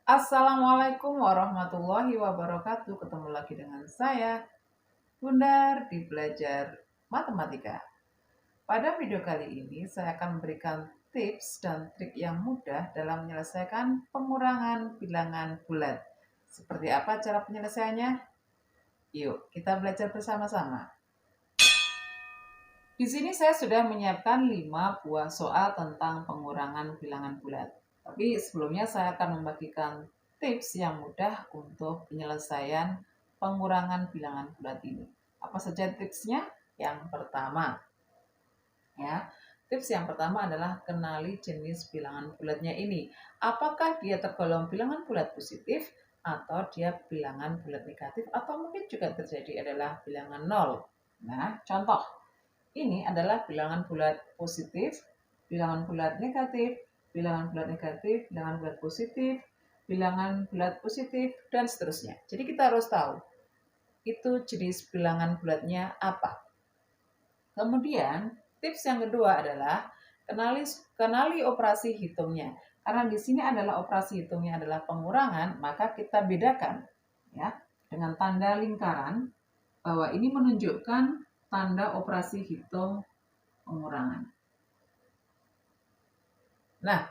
Assalamualaikum warahmatullahi wabarakatuh. Ketemu lagi dengan saya, Bundar di Belajar Matematika. Pada video kali ini, saya akan memberikan tips dan trik yang mudah dalam menyelesaikan pengurangan bilangan bulat. Seperti apa cara penyelesaiannya? Yuk, kita belajar bersama-sama. Di sini saya sudah menyiapkan 5 buah soal tentang pengurangan bilangan bulat. Tapi sebelumnya saya akan membagikan tips yang mudah untuk penyelesaian pengurangan bilangan bulat ini. Apa saja tipsnya? Yang pertama, ya. Tips yang pertama adalah kenali jenis bilangan bulatnya ini. Apakah dia tergolong bilangan bulat positif atau dia bilangan bulat negatif atau mungkin juga terjadi adalah bilangan nol. Nah, contoh ini adalah bilangan bulat positif, bilangan bulat negatif, bilangan bulat negatif, bilangan bulat positif, bilangan bulat positif, dan seterusnya. Jadi kita harus tahu itu jenis bilangan bulatnya apa. Kemudian tips yang kedua adalah kenali operasi hitungnya. Karena di sini adalah operasi hitungnya adalah pengurangan, maka kita bedakan ya dengan tanda lingkaran bahwa ini menunjukkan tanda operasi hitung pengurangan. Nah,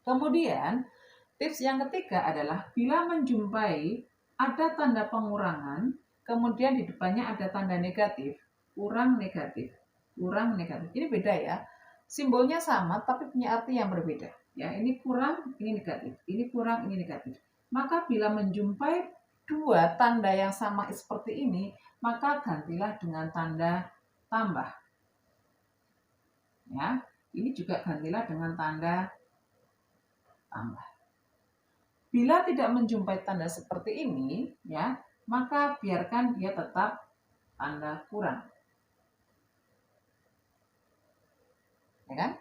kemudian tips yang ketiga adalah bila menjumpai ada tanda pengurangan, kemudian di depannya ada tanda negatif, kurang negatif, kurang negatif. Ini beda ya. Simbolnya sama tapi punya arti yang berbeda. Ya, ini kurang, ini negatif. Ini kurang, ini negatif. Maka bila menjumpai dua tanda yang sama seperti ini, maka gantilah dengan tanda tambah. Ya, ini juga gantilah dengan tanda tambah. Bila tidak menjumpai tanda seperti ini, ya, maka biarkan dia tetap tanda kurang. Ya kan?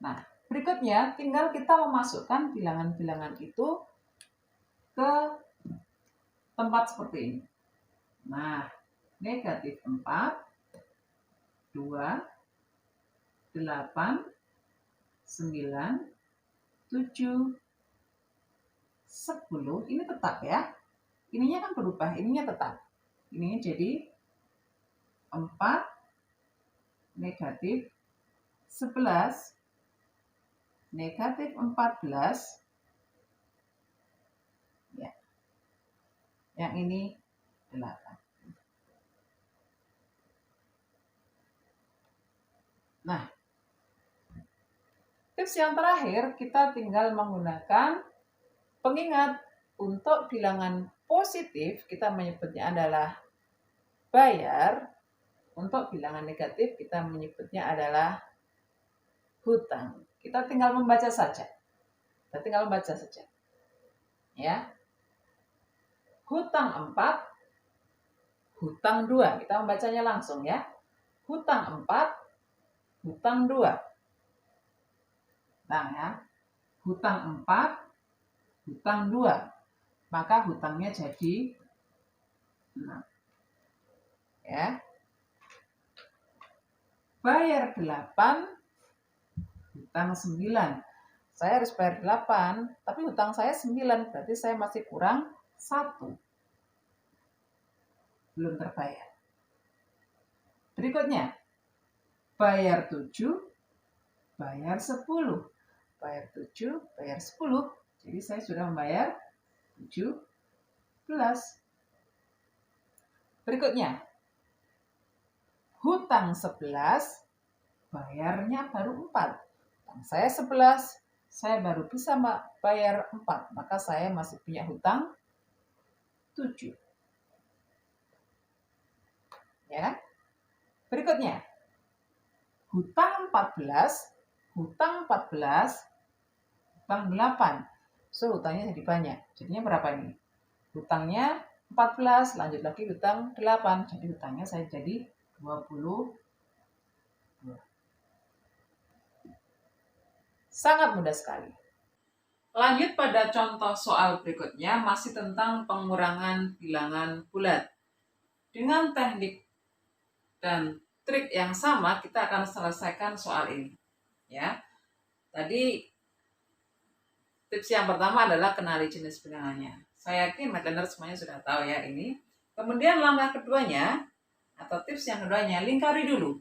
Nah, berikutnya tinggal kita memasukkan bilangan-bilangan itu ke tempat seperti ini. Nah, negatif 4, 2, 8, 9, 7, 10. Ini tetap ya. Ininya kan berubah, ininya tetap. Ininya jadi 4, negatif 11, negatif 14, ya. Yang ini 8. Nah, tips yang terakhir kita tinggal menggunakan pengingat. Untuk bilangan positif kita menyebutnya adalah bayar. Untuk bilangan negatif kita menyebutnya adalah hutang. Kita tinggal membaca saja. Ya. Hutang 4, hutang 2. Kita membacanya langsung ya. Hutang 4, hutang 2. Nah ya. Hutang 4, hutang 2. Maka hutangnya jadi 6. Ya. Bayar 8, hutang 9. Saya harus bayar 8, tapi hutang saya 9, berarti saya masih kurang 1. Belum terbayar. Berikutnya, bayar 7, bayar 10. Bayar 7, bayar 10. Jadi saya sudah membayar 17. Berikutnya, hutang 11, bayarnya baru 4. Hutang saya 11, saya baru bisa bayar 4. Maka saya masih punya hutang 7. Ya. Berikutnya, hutang 14, hutang 14, hutang 8. So, hutangnya jadi banyak. Jadinya berapa ini? Hutangnya 14, lanjut lagi hutang 8. Jadi hutangnya saya jadi 20. Sangat mudah sekali. Lanjut pada contoh soal berikutnya, masih tentang pengurangan bilangan bulat. Dengan teknik dan trik yang sama, kita akan selesaikan soal ini. Ya. Tadi Tips yang pertama adalah kenali jenis bilangannya. Saya yakin Madlener semuanya sudah tahu ya ini. Kemudian langkah keduanya atau tips yang keduanya, lingkari dulu.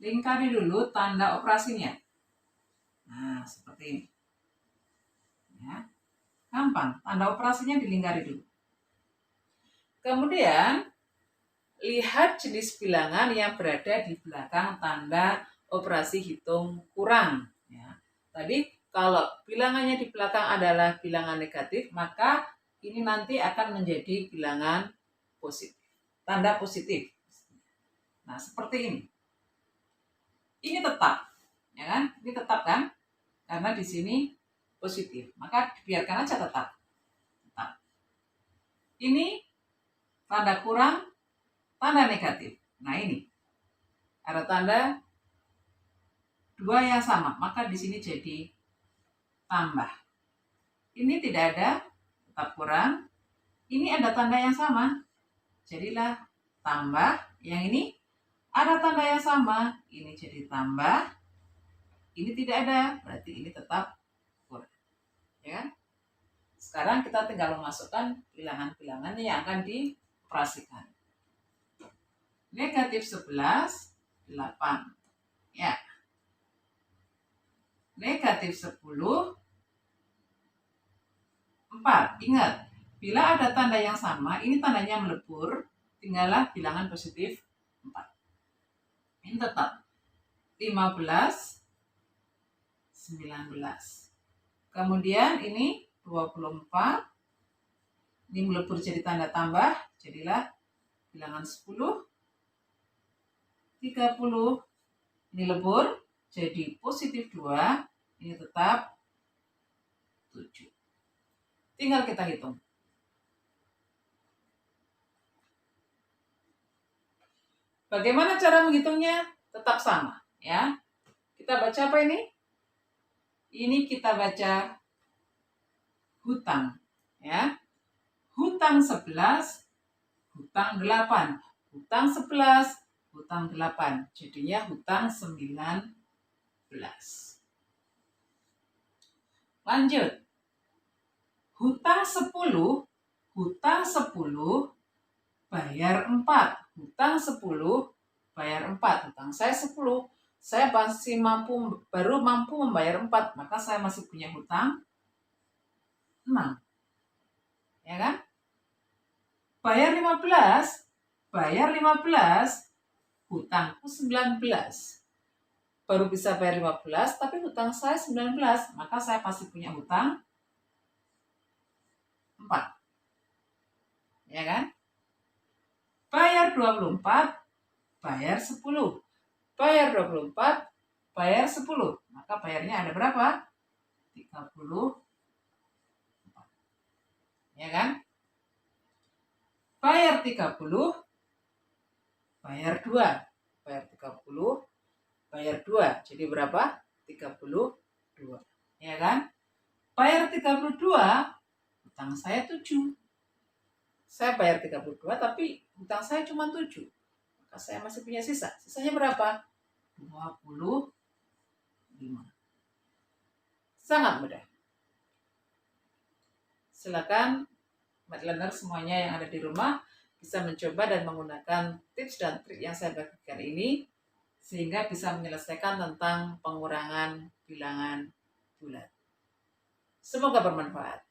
Lingkari dulu tanda operasinya. Nah, seperti ini. Ya. Gampang, tanda operasinya dilingkari dulu. Kemudian, lihat jenis bilangan yang berada di belakang tanda operasi hitung kurang. Ya. Tadi kalau bilangannya di belakang adalah bilangan negatif, maka ini nanti akan menjadi bilangan positif. Tanda positif. Nah, seperti ini. Ini tetap, ya kan? Ini tetap kan? Karena di sini positif, maka dibiarkan aja tetap. Ini tanda kurang, tanda negatif. Nah ini ada tanda dua yang sama, maka di sini jadi tambah. Ini tidak ada, tetap kurang. Ini ada tanda yang sama, jadilah tambah. Yang ini ada tanda yang sama, ini jadi tambah. Ini tidak ada, berarti ini tetap kurang. Ya. Sekarang kita tinggal memasukkan bilangan-bilangan yang akan dioperasikan. Negatif 11, 8. Ya. Negatif 10, 4. Ingat, bila ada tanda yang sama, ini tandanya melebur, tinggallah bilangan positif 4. Ini tetap 15, 19. Kemudian ini 24. Ini melebur jadi tanda tambah, jadilah bilangan 10, 30. Ini lebur jadi positif 2, ini tetap 7. Tinggal kita hitung. Bagaimana cara menghitungnya? Tetap sama, ya. Kita baca apa ini? Ini kita baca hutang, ya. Hutang 11, hutang 8. Hutang 11, hutang 8. Jadinya hutang 19. Lanjut. Hutang 10, hutang 10, bayar 4. Hutang 10, bayar 4. Hutang saya 10. Saya masih baru mampu membayar 4, maka saya masih punya hutang 6. Ya kan? Bayar 15, hutangku 19. Baru bisa bayar 15, tapi hutang saya 19, maka saya pasti punya hutang 4. Ya kan? Bayar 24, bayar 10. Bayar 24, bayar 10. Maka bayarnya ada berapa? 34. Ya kan? Bayar 30, bayar 2. Bayar 30, bayar 2. Jadi berapa? 32. Ya kan? Bayar 32, hutang saya 7. Saya bayar 32, tapi hutang saya cuma 7. Maka saya masih punya sisa. Sisanya berapa? 25. Sangat mudah. Silakan Madlener semuanya yang ada di rumah bisa mencoba dan menggunakan tips dan trik yang saya bagikan ini sehingga bisa menyelesaikan tentang pengurangan bilangan bulat. Semoga bermanfaat.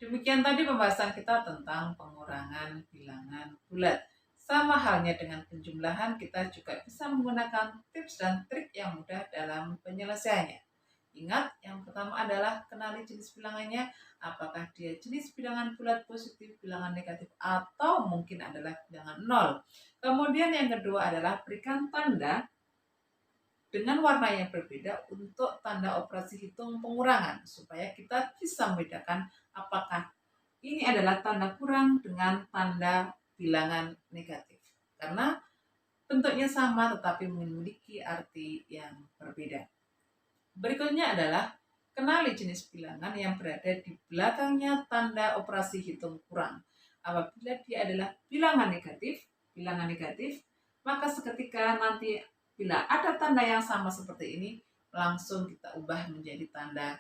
Demikian tadi pembahasan kita tentang pengurangan bilangan bulat. Sama halnya dengan penjumlahan, kita juga bisa menggunakan tips dan trik yang mudah dalam penyelesaiannya. Ingat, yang pertama adalah kenali jenis bilangannya, apakah dia jenis bilangan bulat positif, bilangan negatif, atau mungkin adalah bilangan nol. Kemudian yang kedua adalah berikan tanda dengan warna yang berbeda untuk tanda operasi hitung pengurangan, supaya kita bisa membedakan apakah ini adalah tanda kurang dengan tanda bilangan negatif. Karena bentuknya sama tetapi memiliki arti yang berbeda. Berikutnya adalah kenali jenis bilangan yang berada di belakangnya tanda operasi hitung kurang. Apabila dia adalah bilangan negatif, maka seketika nanti bila ada tanda yang sama seperti ini, langsung kita ubah menjadi tanda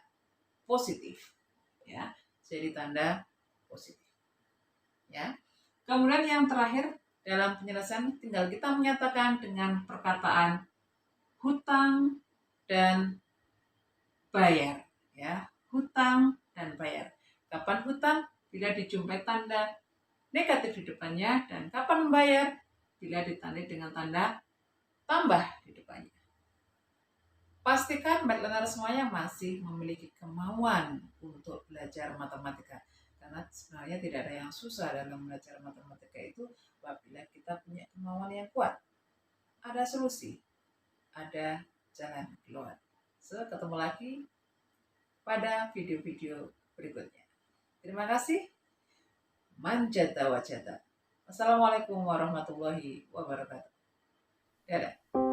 positif, ya. Jadi tanda positif, ya. Kemudian yang terakhir dalam penyelesaian tinggal kita menyatakan dengan perkataan hutang dan bayar, ya. Hutang dan bayar. Kapan hutang? Bila dijumpai tanda negatif di depannya, dan kapan membayar? Bila ditandai dengan tanda tambah di depannya. Pastikan Bad Learner semuanya masih memiliki kemauan untuk belajar matematika. Karena sebenarnya tidak ada yang susah dalam belajar matematika itu apabila kita punya kemauan yang kuat. Ada solusi, ada jalan keluar. So, ketemu lagi pada video-video berikutnya. Terima kasih. Manjata wajata. Assalamualaikum warahmatullahi wabarakatuh. Dadah.